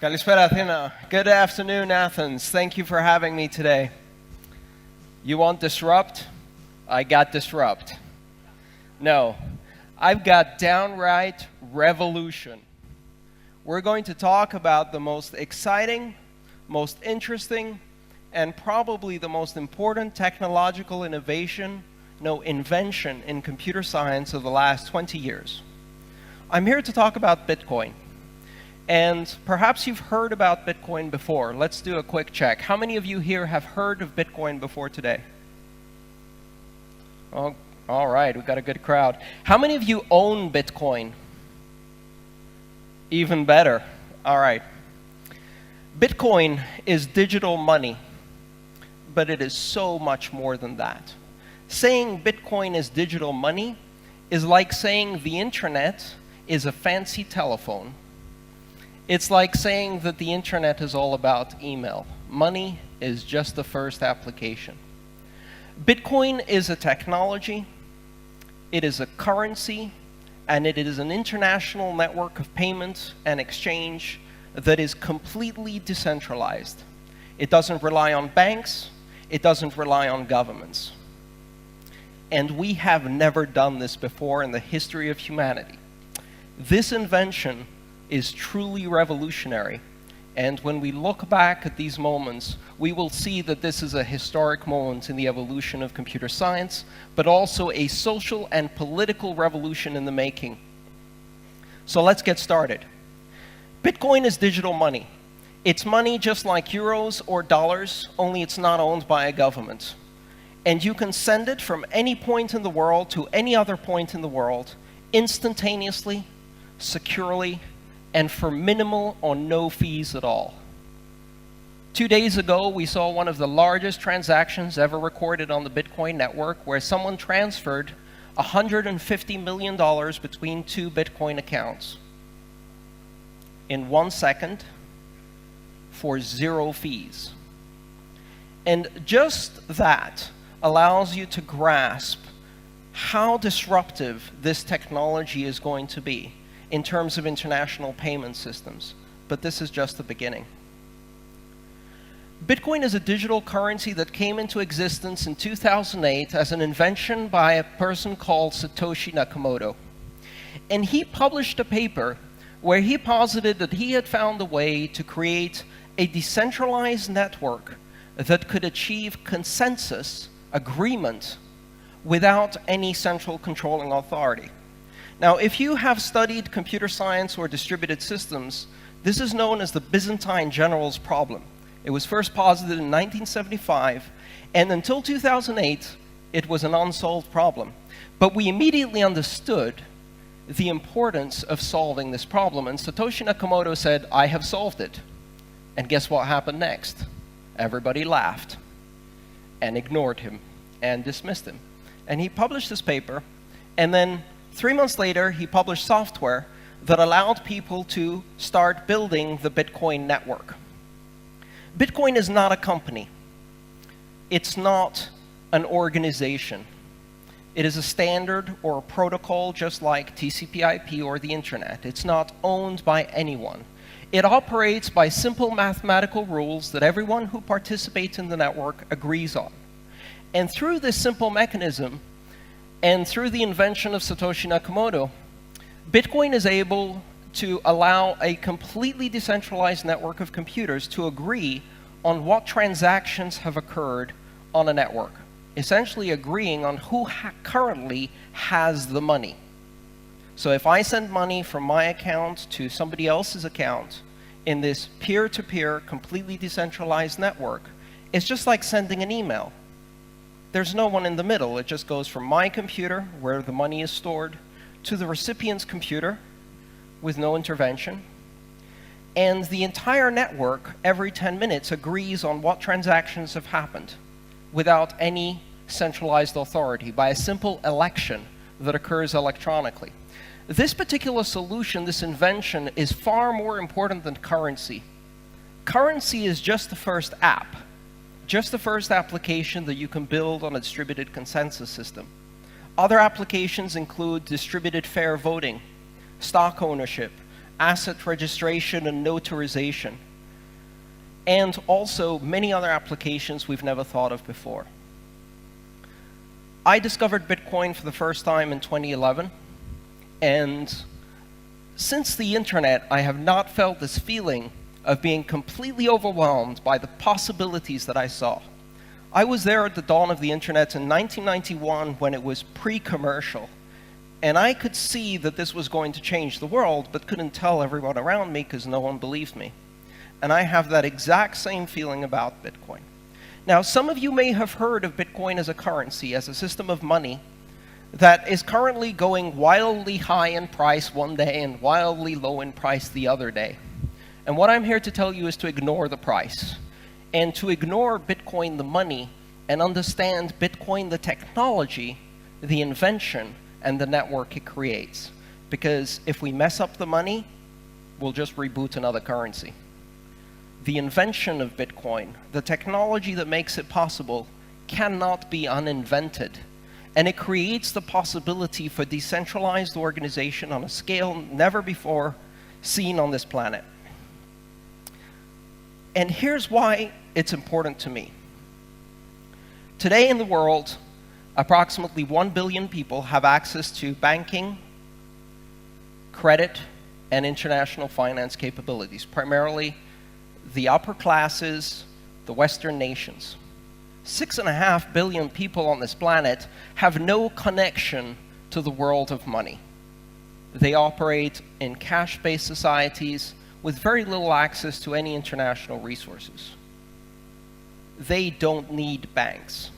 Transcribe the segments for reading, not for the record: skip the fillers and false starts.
Kalispera, Athena. Good afternoon, Athens. Thank you for having me today. You want disrupt? I got disrupt. No, I've got downright revolution. We're going to talk about the most exciting, most interesting, and probably the most important technological innovation, invention in computer science of the last 20 years. I'm here to talk about Bitcoin. And perhaps you've heard about Bitcoin before. Let's do a quick check. How many of you here have heard of Bitcoin before today? Oh, all right, we've got a good crowd. How many of you own Bitcoin? Even better. All right. Bitcoin is digital money, but it is so much more than that. Saying Bitcoin is digital money is like saying the internet is a fancy telephone. It's like saying that the internet is all about email. Money is just the first application. Bitcoin is a technology, it is a currency, and it is an international network of payment and exchange that is completely decentralized. It doesn't rely on banks, it doesn't rely on governments. And we have never done this before in the history of humanity. This invention is truly revolutionary, and when we look back at these moments, we will see that this is a historic moment in the evolution of computer science, but also a social and political revolution in the making. So let's get started. Bitcoin is digital money. It's money just like euros or dollars, only it's not owned by a government. And you can send it from any point in the world to any other point in the world, instantaneously, securely, and for minimal or no fees at all. 2 days ago, we saw one of the largest transactions ever recorded on the Bitcoin network, where someone transferred $150 million between two Bitcoin accounts in 1 second for 0 fees. And just that allows you to grasp how disruptive this technology is going to be in terms of international payment systems. But this is just the beginning. Bitcoin is a digital currency that came into existence in 2008 as an invention by a person called Satoshi Nakamoto. And he published a paper where he posited that he had found a way to create a decentralized network that could achieve consensus, agreement, without any central controlling authority. Now, if you have studied computer science or distributed systems, this is known as the Byzantine generals problem. It was first posited in 1975, and until 2008, it was an unsolved problem. But we immediately understood the importance of solving this problem, and Satoshi Nakamoto said, "I have solved it." And guess what happened next? Everybody laughed and ignored him and dismissed him. And he published this paper, and then 3 months later, he published software that allowed people to start building the Bitcoin network. Bitcoin is not a company. It's not an organization. It is a standard or a protocol just like TCP/IP or the internet. It's not owned by anyone. It operates by simple mathematical rules that everyone who participates in the network agrees on. And through this simple mechanism, and through the invention of Satoshi Nakamoto, Bitcoin is able to allow a completely decentralized network of computers to agree on what transactions have occurred on a network, essentially agreeing on who currently has the money. So if I send money from my account to somebody else's account in this peer-to-peer, completely decentralized network, it's just like sending an email. There's no one in the middle. It just goes from my computer, where the money is stored, to the recipient's computer with no intervention. And the entire network, every 10 minutes, agrees on what transactions have happened without any centralized authority, by a simple election that occurs electronically. This particular solution, this invention, is far more important than currency. Currency is just the first app. Just the first application that you can build on a distributed consensus system. Other applications include distributed fair voting, stock ownership, asset registration and notarization, and also many other applications we've never thought of before. I discovered Bitcoin for the first time in 2011, and since the internet, I have not felt this feeling of being completely overwhelmed by the possibilities that I saw. I was there at the dawn of the internet in 1991 when it was pre-commercial, and I could see that this was going to change the world, but couldn't tell everyone around me because no one believed me. And I have that exact same feeling about Bitcoin. Now, some of you may have heard of Bitcoin as a currency, as a system of money that is currently going wildly high in price one day and wildly low in price the other day. And what I'm here to tell you is to ignore the price, and to ignore Bitcoin the money, and understand Bitcoin the technology, the invention, and the network it creates. Because if we mess up the money, we'll just reboot another currency. The invention of Bitcoin, the technology that makes it possible, cannot be uninvented. And it creates the possibility for decentralized organization on a scale never before seen on this planet. And here's why it's important to me. Today in the world, approximately 1 billion people have access to banking, credit, and international finance capabilities, primarily the upper classes, the Western nations. 6.5 billion people on this planet have no connection to the world of money. They operate in cash-based societies with very little access to any international resources. They don't need banks.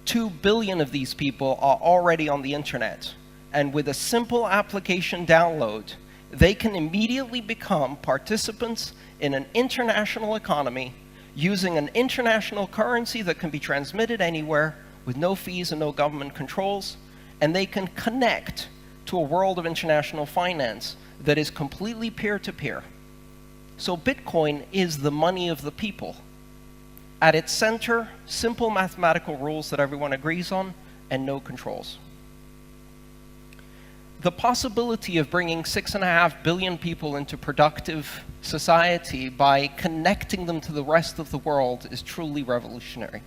2 billion of these people are already on the internet, and with a simple application download, they can immediately become participants in an international economy using an international currency that can be transmitted anywhere with no fees and no government controls, and they can connect to a world of international finance that is completely peer-to-peer. So Bitcoin is the money of the people. At its center, simple mathematical rules that everyone agrees on and no controls. The possibility of bringing 6.5 billion people into productive society by connecting them to the rest of the world is truly revolutionary.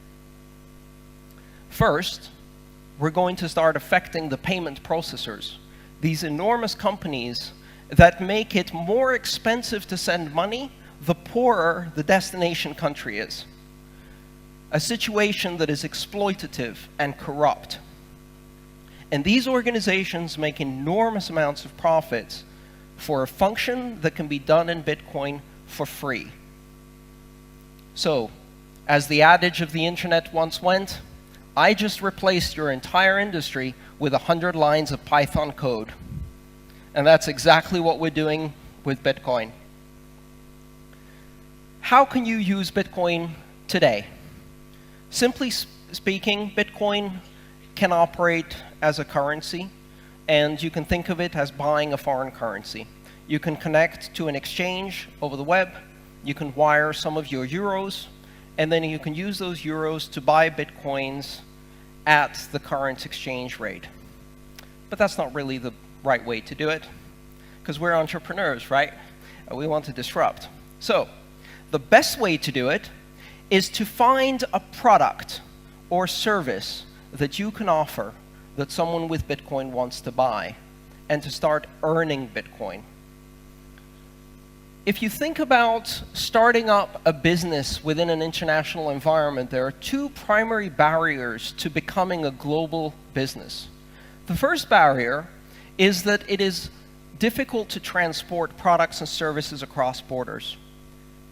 First, we're going to start affecting the payment processors, these enormous companies that make it more expensive to send money the poorer the destination country is. A situation that is exploitative and corrupt. And these organizations make enormous amounts of profits for a function that can be done in Bitcoin for free. So, as the adage of the internet once went, I just replaced your entire industry with 100 lines of Python code. And that's exactly what we're doing with Bitcoin. How can you use Bitcoin today? Simply speaking, Bitcoin can operate as a currency, and you can think of it as buying a foreign currency. You can connect to an exchange over the web, you can wire some of your euros, and then you can use those euros to buy Bitcoins at the current exchange rate. But that's not really the right way to do it, because we're entrepreneurs, right? We want to disrupt. So, the best way to do it is to find a product or service that you can offer that someone with Bitcoin wants to buy, and to start earning Bitcoin. If you think about starting up a business within an international environment, there are two primary barriers to becoming a global business. The first barrier is that it is difficult to transport products and services across borders.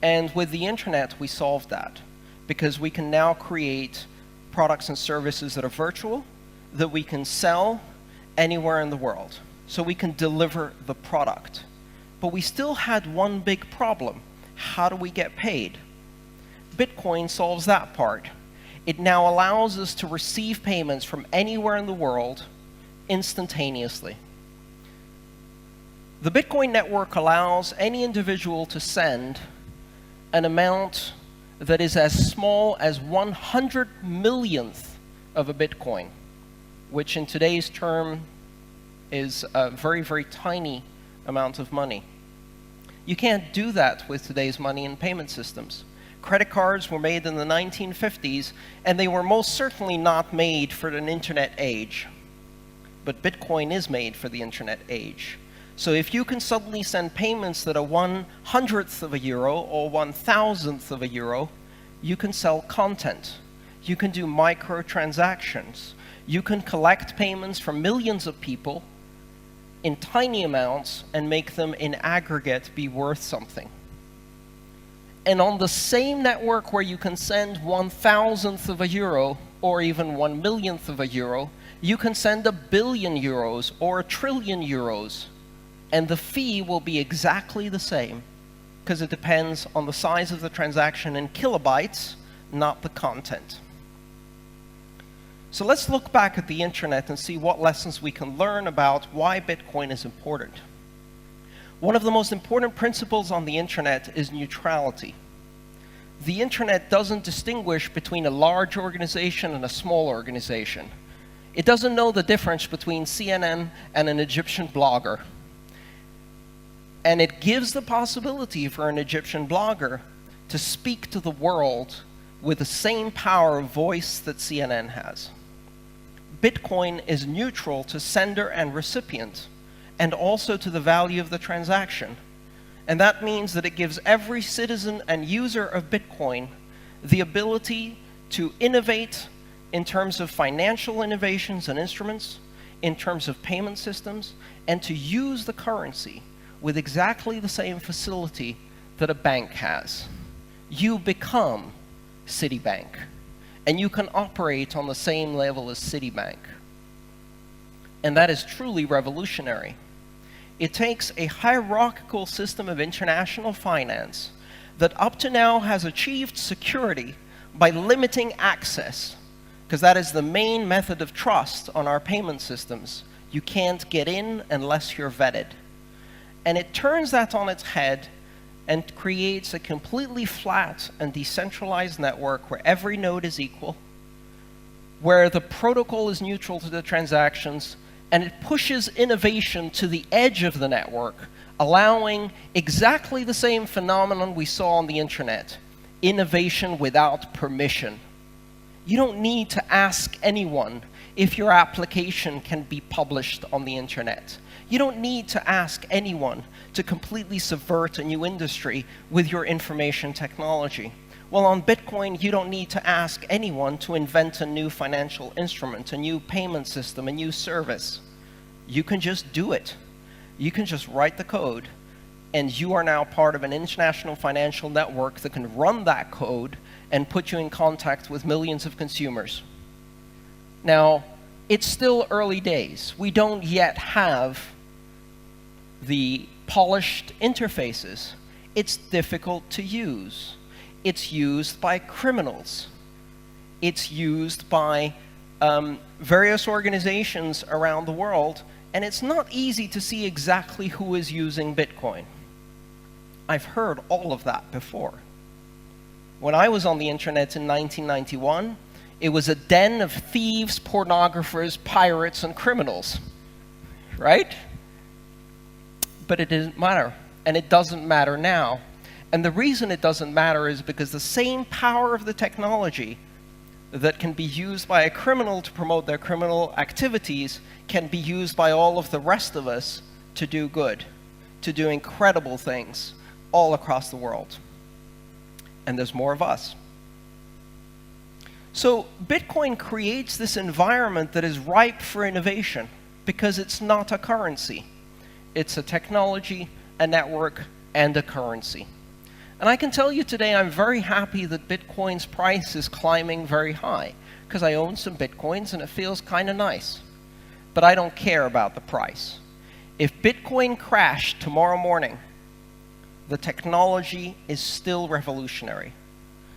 And with the internet, we solved that, because we can now create products and services that are virtual, that we can sell anywhere in the world. So we can deliver the product. But we still had one big problem. How do we get paid? Bitcoin solves that part. It now allows us to receive payments from anywhere in the world instantaneously. The Bitcoin network allows any individual to send an amount that is as small as 100 millionth of a Bitcoin, which in today's term is a very, very tiny amount of money. You can't do that with today's money and payment systems. Credit cards were made in the 1950s, and they were most certainly not made for an internet age. But Bitcoin is made for the internet age. So if you can suddenly send payments that are 1/100th of a euro or 1,000th of a euro, you can sell content. You can do microtransactions. You can collect payments from millions of people in tiny amounts and make them in aggregate be worth something. And on the same network where you can send 1,000th of a euro or even 1,000,000th of a euro, you can send 1,000,000,000 euros or 1,000,000,000,000 euros, and the fee will be exactly the same because it depends on the size of the transaction in kilobytes, not the content. So let's look back at the internet and see what lessons we can learn about why Bitcoin is important. One of the most important principles on the internet is neutrality. The internet doesn't distinguish between a large organization and a small organization. It doesn't know the difference between CNN and an Egyptian blogger. And it gives the possibility for an Egyptian blogger to speak to the world with the same power of voice that CNN has. Bitcoin is neutral to sender and recipient, and also to the value of the transaction. And that means that it gives every citizen and user of Bitcoin the ability to innovate in terms of financial innovations and instruments, in terms of payment systems, and to use the currency with exactly the same facility that a bank has. You become Citibank, and you can operate on the same level as Citibank. And that is truly revolutionary. It takes a hierarchical system of international finance that up to now has achieved security by limiting access, because that is the main method of trust on our payment systems. You can't get in unless you're vetted. And it turns that on its head and creates a completely flat and decentralized network where every node is equal, where the protocol is neutral to the transactions, and it pushes innovation to the edge of the network, allowing exactly the same phenomenon we saw on the internet, innovation without permission. You don't need to ask anyone if your application can be published on the internet. You don't need to ask anyone to completely subvert a new industry with your information technology. Well, on Bitcoin, you don't need to ask anyone to invent a new financial instrument, a new payment system, a new service. You can just do it. You can just write the code, and you are now part of an international financial network that can run that code and put you in contact with millions of consumers. Now, it's still early days. We don't yet have the polished interfaces. It's difficult to use. It's used by criminals. It's used by various organizations around the world, and it's not easy to see exactly who is using Bitcoin. I've heard all of that before. When I was on the internet in 1991, it was a den of thieves, pornographers, pirates, and criminals, right? But it didn't matter, and it doesn't matter now. And the reason it doesn't matter is because the same power of the technology that can be used by a criminal to promote their criminal activities can be used by all of the rest of us to do good, to do incredible things all across the world. And there's more of us. So Bitcoin creates this environment that is ripe for innovation because it's not a currency. It's a technology, a network, and a currency. And I can tell you today I'm very happy that Bitcoin's price is climbing very high because I own some Bitcoins and it feels kind of nice. But I don't care about the price. If Bitcoin crashed tomorrow morning, the technology is still revolutionary.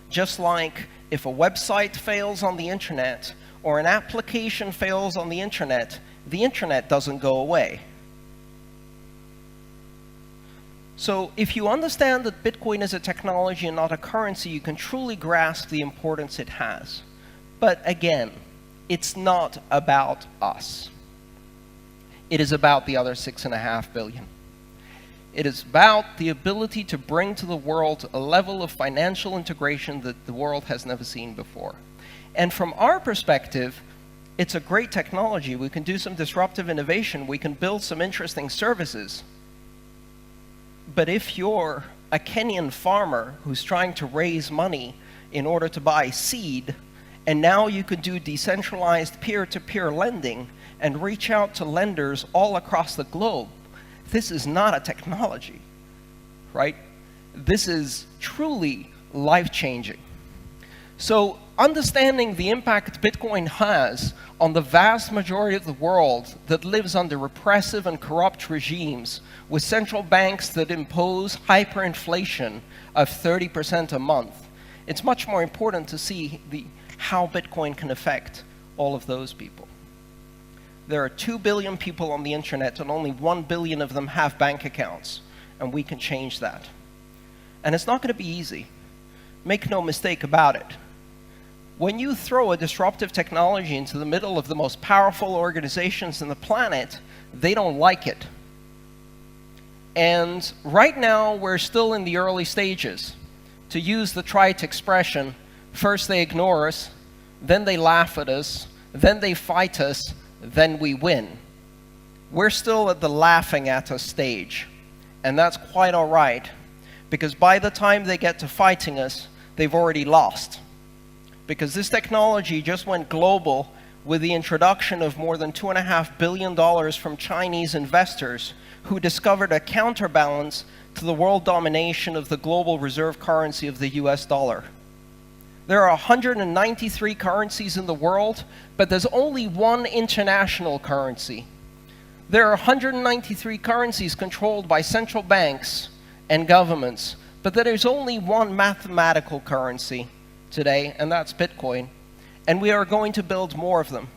Just like if a website fails on the internet or an application fails on the internet doesn't go away. So if you understand that Bitcoin is a technology and not a currency, you can truly grasp the importance it has. But again, it's not about us. It is about the other 6.5 billion. It is about the ability to bring to the world a level of financial integration that the world has never seen before. And from our perspective, it's a great technology. We can do some disruptive innovation. We can build some interesting services. But if you're a Kenyan farmer who's trying to raise money in order to buy seed, and now you could do decentralized peer-to-peer lending and reach out to lenders all across the globe, this is not a technology, right? This is truly life-changing. So understanding the impact Bitcoin has on the vast majority of the world that lives under repressive and corrupt regimes with central banks that impose hyperinflation of 30% a month, it's much more important to see how Bitcoin can affect all of those people. There are 2 billion people on the internet, and only 1 billion of them have bank accounts, and we can change that. And it's not going to be easy. Make no mistake about it. When you throw a disruptive technology into the middle of the most powerful organizations on the planet, they don't like it. And right now, we're still in the early stages. To use the trite expression, first they ignore us, then they laugh at us, then they fight us, then we win. We're still at the laughing at us stage, and that's quite all right, because by the time they get to fighting us, they've already lost. Because this technology just went global with the introduction of more than $2.5 billion from Chinese investors who discovered a counterbalance to the world domination of the global reserve currency of the US dollar. There are 193 currencies in the world, but there's only one international currency. There are 193 currencies controlled by central banks and governments, but there is only one mathematical currency today, and that's Bitcoin. And we are going to build more of them.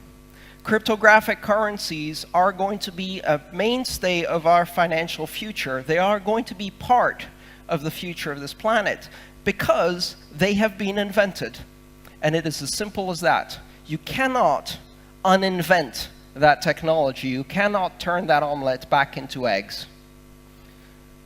Cryptographic currencies are going to be a mainstay of our financial future. They are going to be part of the future of this planet, because they have been invented. And it is as simple as that. You cannot uninvent that technology. You cannot turn that omelet back into eggs.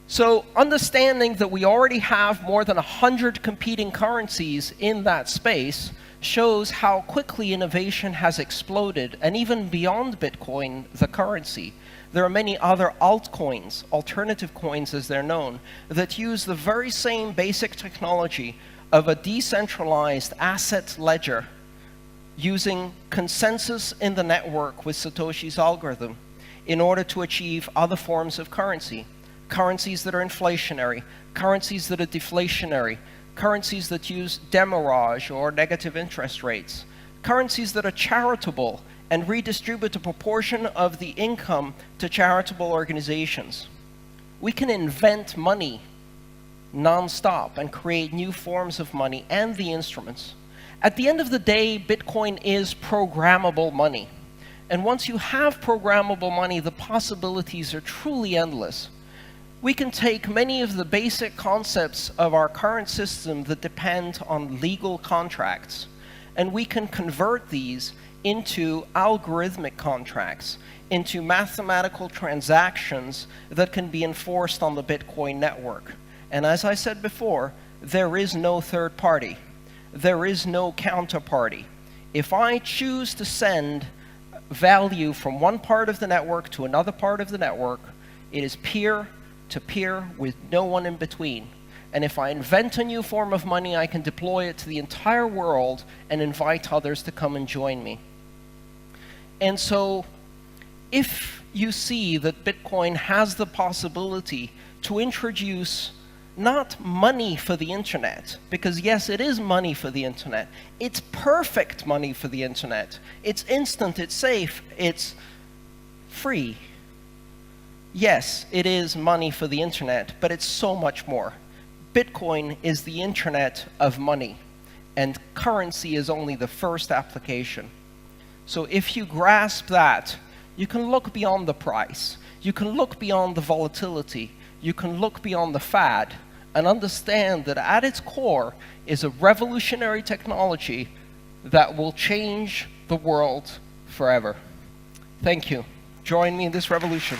So understanding that we already have more than 100 competing currencies in that space shows how quickly innovation has exploded, and even beyond Bitcoin, the currency. There are many other altcoins, alternative coins as they're known, that use the very same basic technology of a decentralized asset ledger using consensus in the network with Satoshi's algorithm in order to achieve other forms of currency. Currencies that are inflationary, currencies that are deflationary, currencies that use demurrage or negative interest rates, currencies that are charitable and redistribute a proportion of the income to charitable organizations. We can invent money non-stop and create new forms of money and the instruments. At the end of the day, Bitcoin is programmable money. And once you have programmable money, the possibilities are truly endless. We can take many of the basic concepts of our current system that depend on legal contracts, and we can convert these into algorithmic contracts, into mathematical transactions that can be enforced on the Bitcoin network. And as I said before, there is no third party. There is no counterparty. If I choose to send value from one part of the network to another part of the network, it is peer-to-peer with no one in between. And if I invent a new form of money, I can deploy it to the entire world and invite others to come and join me. And so, if you see that Bitcoin has the possibility to introduce not money for the internet, because yes, it is money for the internet. It's perfect money for the internet. It's instant, it's safe, it's free. Yes, it is money for the internet, but it's so much more. Bitcoin is the internet of money, and currency is only the first application. So if you grasp that, you can look beyond the price. You can look beyond the volatility. You can look beyond the fad and understand that at its core is a revolutionary technology that will change the world forever. Thank you. Join me in this revolution.